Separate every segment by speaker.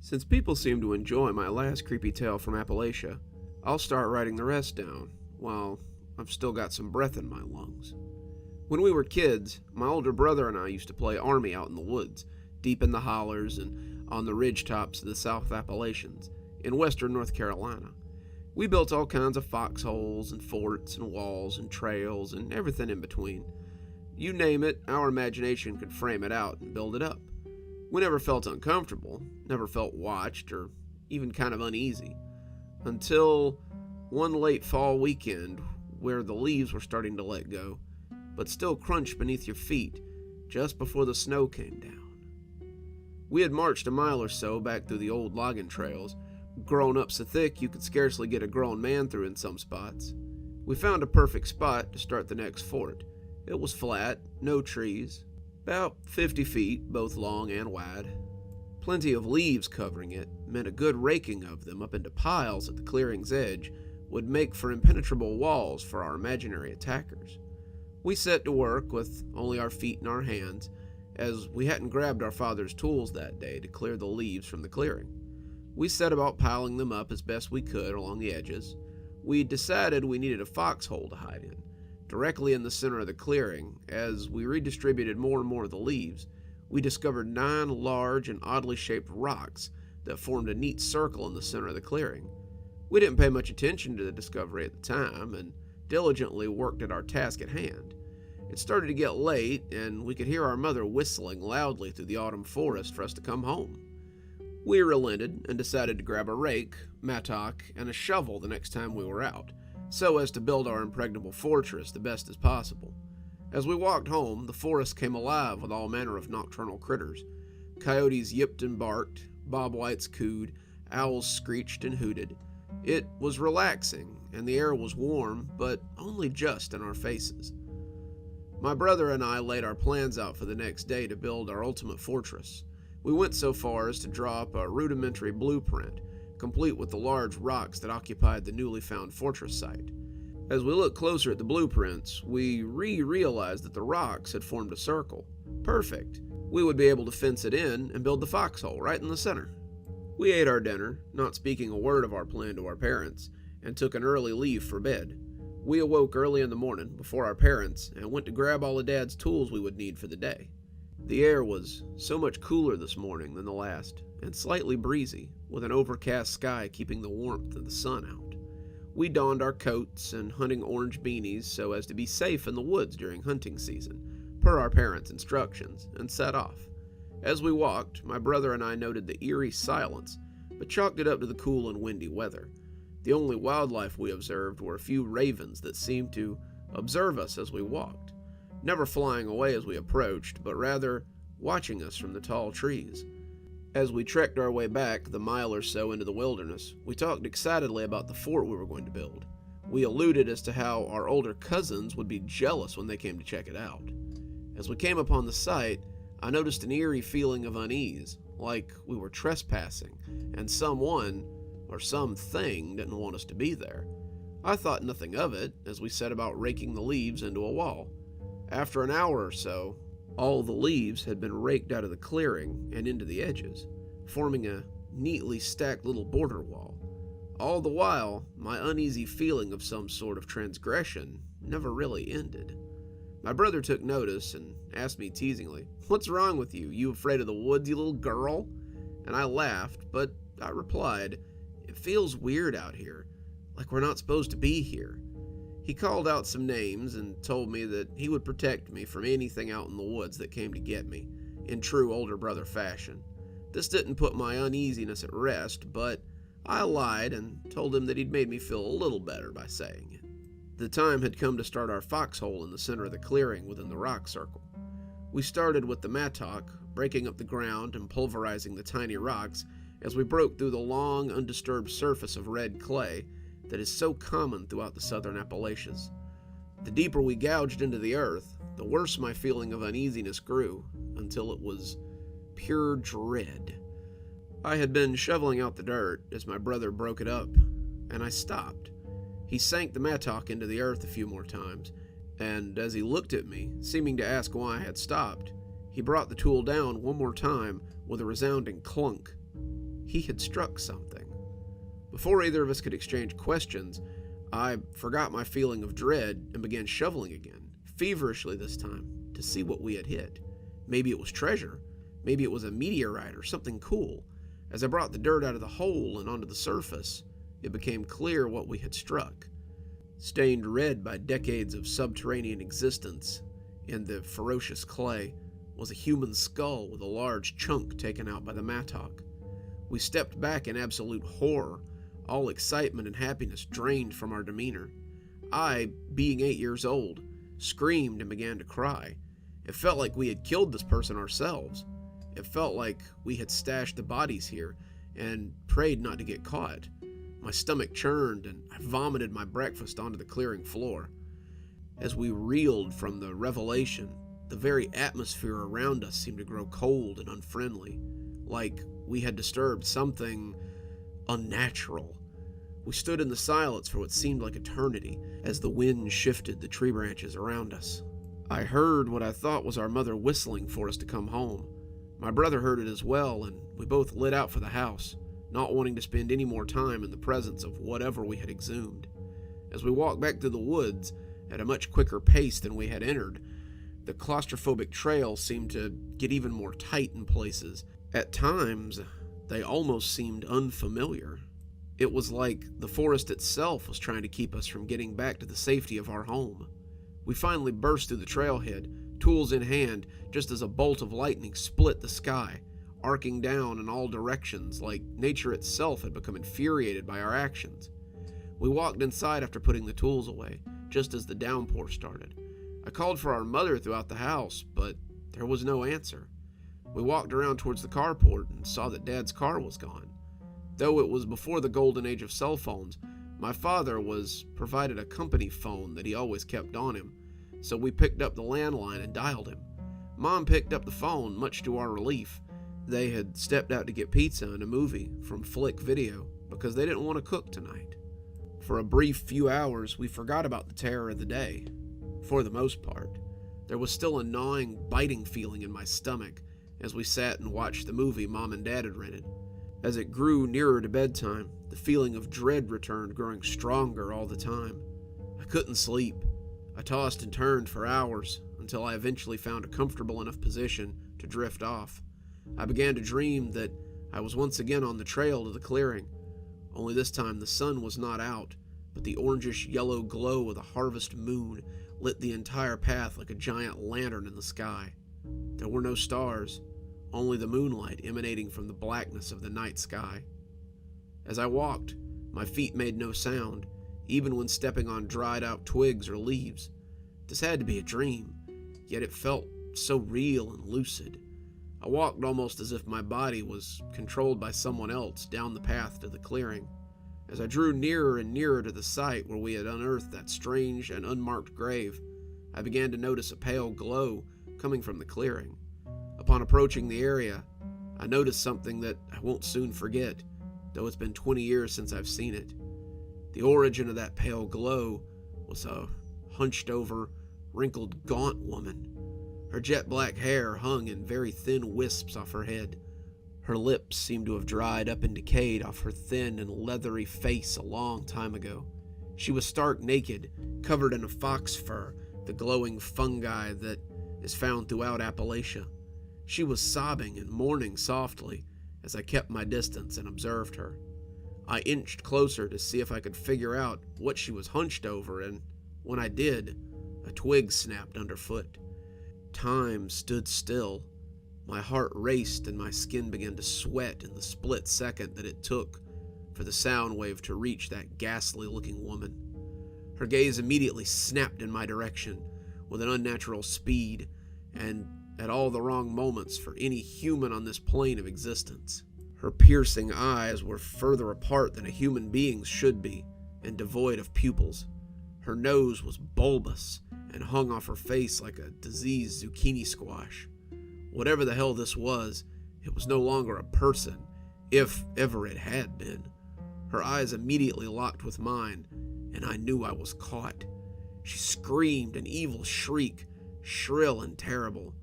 Speaker 1: Since people seem to enjoy my last creepy tale from Appalachia, I'll start writing the rest down, while I've still got some breath in my lungs. When we were kids, my older brother and I used to play army out in the woods, deep in the hollers and on the ridge tops of the South Appalachians, in western North Carolina. We built all kinds of foxholes and forts and walls and trails and everything in between. You name it, our imagination could frame it out and build it up. We never felt uncomfortable, never felt watched, or even kind of uneasy. Until one late fall weekend where the leaves were starting to let go, but still crunch beneath your feet just before the snow came down. We had marched a mile or so back through the old logging trails, grown up so thick you could scarcely get a grown man through in some spots. We found a perfect spot to start the next fort. It was flat, no trees, about 50 feet, both long and wide. Plenty of leaves covering it meant a good raking of them up into piles at the clearing's edge would make for impenetrable walls for our imaginary attackers. We set to work with only our feet and our hands, as we hadn't grabbed our father's tools that day to clear the leaves from the clearing. We set about piling them up as best we could along the edges. We decided we needed a foxhole to hide in, directly in the center of the clearing. As we redistributed more and more of the leaves, we discovered 9 large and oddly shaped rocks that formed a neat circle in the center of the clearing. We didn't pay much attention to the discovery at the time, and diligently worked at our task at hand. It started to get late, and we could hear our mother whistling loudly through the autumn forest for us to come home. We relented and decided to grab a rake, mattock, and a shovel the next time we were out, so as to build our impregnable fortress the best as possible. As we walked home, the forest came alive with all manner of nocturnal critters. Coyotes yipped and barked, bobwhites cooed, owls screeched and hooted. It was relaxing, and the air was warm, but only just in our faces. My brother and I laid our plans out for the next day to build our ultimate fortress. We went so far as to draw up a rudimentary blueprint, complete with the large rocks that occupied the newly found fortress site. As we looked closer at the blueprints, we realized that the rocks had formed a circle. Perfect. We would be able to fence it in and build the foxhole right in the center. We ate our dinner, not speaking a word of our plan to our parents, and took an early leave for bed. We awoke early in the morning before our parents and went to grab all of Dad's tools we would need for the day. The air was so much cooler this morning than the last, and slightly breezy, with an overcast sky keeping the warmth of the sun out. We donned our coats and hunting orange beanies so as to be safe in the woods during hunting season, per our parents' instructions, and set off. As we walked, my brother and I noted the eerie silence, but chalked it up to the cool and windy weather. The only wildlife we observed were a few ravens that seemed to observe us as we walked, never flying away as we approached, but rather watching us from the tall trees. As we trekked our way back the mile or so into the wilderness, we talked excitedly about the fort we were going to build. We alluded as to how our older cousins would be jealous when they came to check it out. As we came upon the site, I noticed an eerie feeling of unease, like we were trespassing, and someone or something didn't want us to be there. I thought nothing of it as we set about raking the leaves into a wall. After an hour or so, all the leaves had been raked out of the clearing and into the edges, forming a neatly stacked little border wall. All the while, my uneasy feeling of some sort of transgression never really ended. My brother took notice and asked me teasingly, "What's wrong with you? You afraid of the woods, you little girl?" And I laughed, but I replied, "It feels weird out here, like we're not supposed to be here." He called out some names and told me that he would protect me from anything out in the woods that came to get me, in true older brother fashion. This didn't put my uneasiness at rest, but I lied and told him that he'd made me feel a little better by saying it. The time had come to start our foxhole in the center of the clearing within the rock circle. We started with the mattock, breaking up the ground and pulverizing the tiny rocks as we broke through the long, undisturbed surface of red clay that is so common throughout the southern Appalachians. The deeper we gouged into the earth, the worse my feeling of uneasiness grew, until it was pure dread. I had been shoveling out the dirt as my brother broke it up, and I stopped. He sank the mattock into the earth a few more times, and as he looked at me, seeming to ask why I had stopped, he brought the tool down one more time with a resounding clunk. he had struck something. Before either of us could exchange questions, I forgot my feeling of dread and began shoveling again, feverishly this time, to see what we had hit. Maybe it was treasure. Maybe it was a meteorite or something cool. As I brought the dirt out of the hole and onto the surface, it became clear what we had struck. Stained red by decades of subterranean existence in the ferocious clay was a human skull with a large chunk taken out by the mattock. We stepped back in absolute horror, all excitement and happiness drained from our demeanor. I, being 8 years old, screamed and began to cry. It felt like we had killed this person ourselves. It felt like we had stashed the bodies here and prayed not to get caught. My stomach churned and I vomited my breakfast onto the clearing floor. As we reeled from the revelation, the very atmosphere around us seemed to grow cold and unfriendly, like we had disturbed something unnatural. We stood in the silence for what seemed like eternity as the wind shifted the tree branches around us. I heard what I thought was our mother whistling for us to come home. My brother heard it as well, and we both lit out for the house, not wanting to spend any more time in the presence of whatever we had exhumed. As we walked back through the woods at a much quicker pace than we had entered, the claustrophobic trail seemed to get even more tight in places. At times, they almost seemed unfamiliar. It was like the forest itself was trying to keep us from getting back to the safety of our home. We finally burst through the trailhead, tools in hand, just as a bolt of lightning split the sky, arcing down in all directions like nature itself had become infuriated by our actions. We walked inside after putting the tools away, just as the downpour started. I called for our mother throughout the house, but there was no answer. We walked around towards the carport and saw that Dad's car was gone. Though it was before the golden age of cell phones, my father was provided a company phone that he always kept on him, so we picked up the landline and dialed him. Mom picked up the phone, much to our relief. They had stepped out to get pizza and a movie from Flick Video because they didn't want to cook tonight. For a brief few hours, we forgot about the terror of the day. For the most part, there was still a gnawing, biting feeling in my stomach as we sat and watched the movie Mom and Dad had rented. As it grew nearer to bedtime, the feeling of dread returned, growing stronger all the time. I couldn't sleep. I tossed and turned for hours until I eventually found a comfortable enough position to drift off. I began to dream that I was once again on the trail to the clearing, only this time the sun was not out, but the orangish-yellow glow of the harvest moon lit the entire path like a giant lantern in the sky. There were no stars, only the moonlight emanating from the blackness of the night sky. As I walked, my feet made no sound, even when stepping on dried-out twigs or leaves. This had to be a dream, yet it felt so real and lucid. I walked almost as if my body was controlled by someone else down the path to the clearing. As I drew nearer and nearer to the site where we had unearthed that strange and unmarked grave, I began to notice a pale glow coming from the clearing. Upon approaching the area, I noticed something that I won't soon forget, though it's been 20 years since I've seen it. The origin of that pale glow was a hunched-over, wrinkled, gaunt woman. Her jet-black hair hung in very thin wisps off her head. Her lips seemed to have dried up and decayed off her thin and leathery face a long time ago. She was stark naked, covered in a fox fur, the glowing fungi that is found throughout Appalachia. She was sobbing and mourning softly as I kept my distance and observed her. I inched closer to see if I could figure out what she was hunched over, and when I did, a twig snapped underfoot. Time stood still. My heart raced and my skin began to sweat in the split second that it took for the sound wave to reach that ghastly-looking woman. Her gaze immediately snapped in my direction with an unnatural speed, and at all the wrong moments for any human on this plane of existence. Her piercing eyes were further apart than a human being's should be, and devoid of pupils. Her nose was bulbous and hung off her face like a diseased zucchini squash. Whatever the hell this was, it was no longer a person, if ever it had been. Her eyes immediately locked with mine, and I knew I was caught. She screamed an evil shriek, shrill and terrible.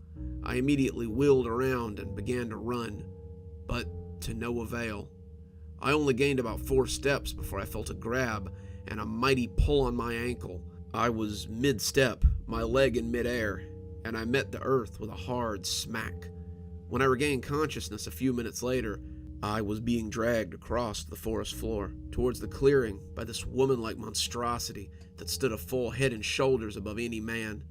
Speaker 1: I immediately wheeled around and began to run, but to no avail. I only gained about 4 steps before I felt a grab and a mighty pull on my ankle. I was mid-step, my leg in mid-air, and I met the earth with a hard smack. When I regained consciousness a few minutes later, I was being dragged across the forest floor towards the clearing by this woman-like monstrosity that stood a full head and shoulders above any man.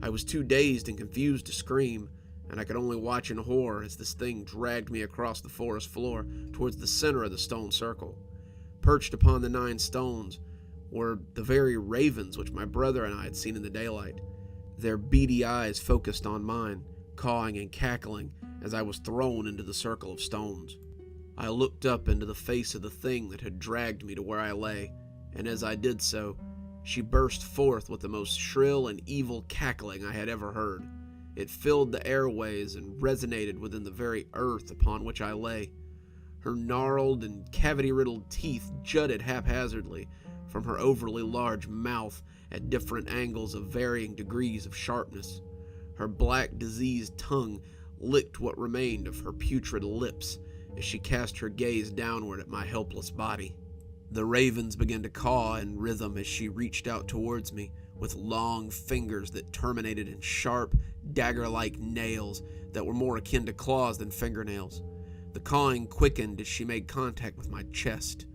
Speaker 1: I was too dazed and confused to scream, and I could only watch in horror as this thing dragged me across the forest floor towards the center of the stone circle. Perched upon the 9 stones were the very ravens which my brother and I had seen in the daylight, their beady eyes focused on mine, cawing and cackling as I was thrown into the circle of stones. I looked up into the face of the thing that had dragged me to where I lay, and as I did so, she burst forth with the most shrill and evil cackling I had ever heard. It filled the airways and resonated within the very earth upon which I lay. Her gnarled and cavity-riddled teeth jutted haphazardly from her overly large mouth at different angles of varying degrees of sharpness. Her black, diseased tongue licked what remained of her putrid lips as she cast her gaze downward at my helpless body. The ravens began to caw in rhythm as she reached out towards me with long fingers that terminated in sharp, dagger-like nails that were more akin to claws than fingernails. The cawing quickened as she made contact with my chest.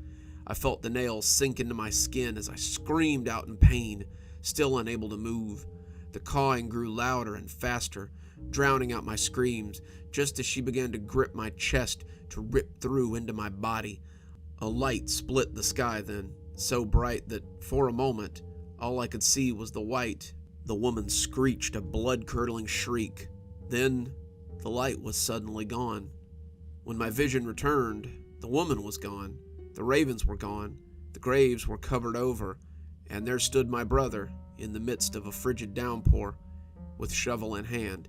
Speaker 1: I felt the nails sink into my skin as I screamed out in pain, still unable to move. The cawing grew louder and faster, drowning out my screams, just as she began to grip my chest to rip through into my body. A light split the sky then, so bright that, for a moment, all I could see was the white. The woman screeched a blood-curdling shriek. Then, the light was suddenly gone. When my vision returned, the woman was gone, the ravens were gone, the graves were covered over, and there stood my brother in the midst of a frigid downpour, with shovel in hand.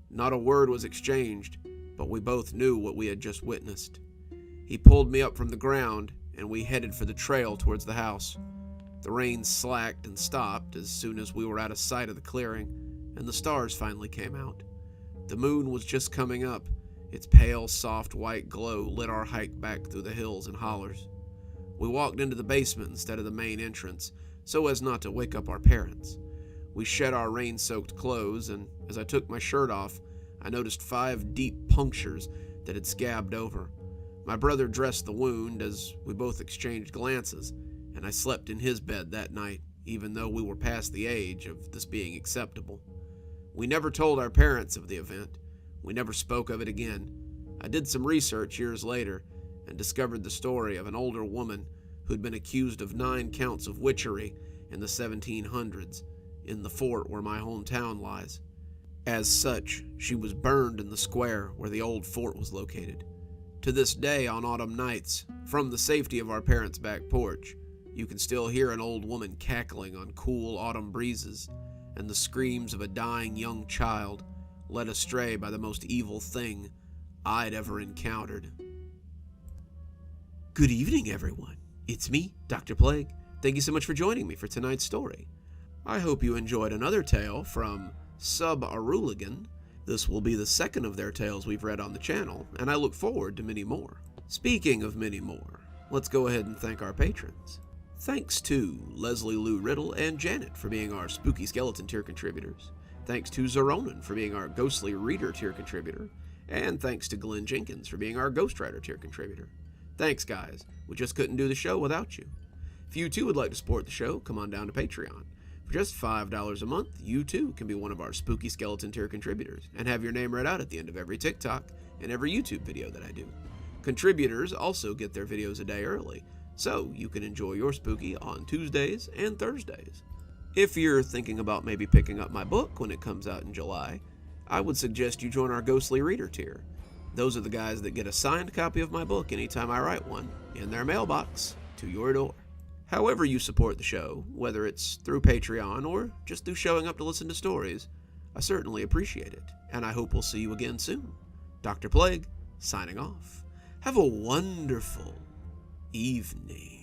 Speaker 1: Not a word was exchanged, but we both knew what we had just witnessed. He pulled me up from the ground, and we headed for the trail towards the house. The rain slacked and stopped as soon as we were out of sight of the clearing, and the stars finally came out. The moon was just coming up. Its pale, soft white glow lit our hike back through the hills and hollers. We walked into the basement instead of the main entrance, so as not to wake up our parents. We shed our rain-soaked clothes, and as I took my shirt off, I noticed 5 deep punctures that had scabbed over. My brother dressed the wound as we both exchanged glances, and I slept in his bed that night, even though we were past the age of this being acceptable. We never told our parents of the event. We never spoke of it again. I did some research years later and discovered the story of an older woman who'd been accused of 9 counts of witchery in the 1700s in the fort where my hometown lies. As such, she was burned in the square where the old fort was located. To this day, on autumn nights, from the safety of our parents' back porch, you can still hear an old woman cackling on cool autumn breezes, and the screams of a dying young child led astray by the most evil thing I'd ever encountered. Good evening, everyone. It's me, Dr. Plague. Thank you so much for joining me for tonight's story. I hope you enjoyed another tale from Subaruligan. This will be the second of their tales we've read on the channel, and I look forward to many more. Speaking of many more, let's go ahead and thank our patrons. Thanks to Leslie Lou Riddle and Janet for being our Spooky Skeleton tier contributors. Thanks to Zeronin for being our Ghostly Reader tier contributor. And thanks to Glenn Jenkins for being our Ghostwriter tier contributor. Thanks, guys. We just couldn't do the show without you. If you too would like to support the show, come on down to Patreon. For just $5 a month, you too can be one of our Spooky Skeleton tier contributors and have your name read out at the end of every TikTok and every YouTube video that I do. Contributors also get their videos a day early, so you can enjoy your spooky on Tuesdays and Thursdays. If you're thinking about maybe picking up my book when it comes out in July, I would suggest you join our Ghostly Reader tier. Those are the guys that get a signed copy of my book anytime I write one, in their mailbox, to your door. However you support the show, whether it's through Patreon or just through showing up to listen to stories, I certainly appreciate it, and I hope we'll see you again soon. Dr. Plague, signing off. Have a wonderful evening.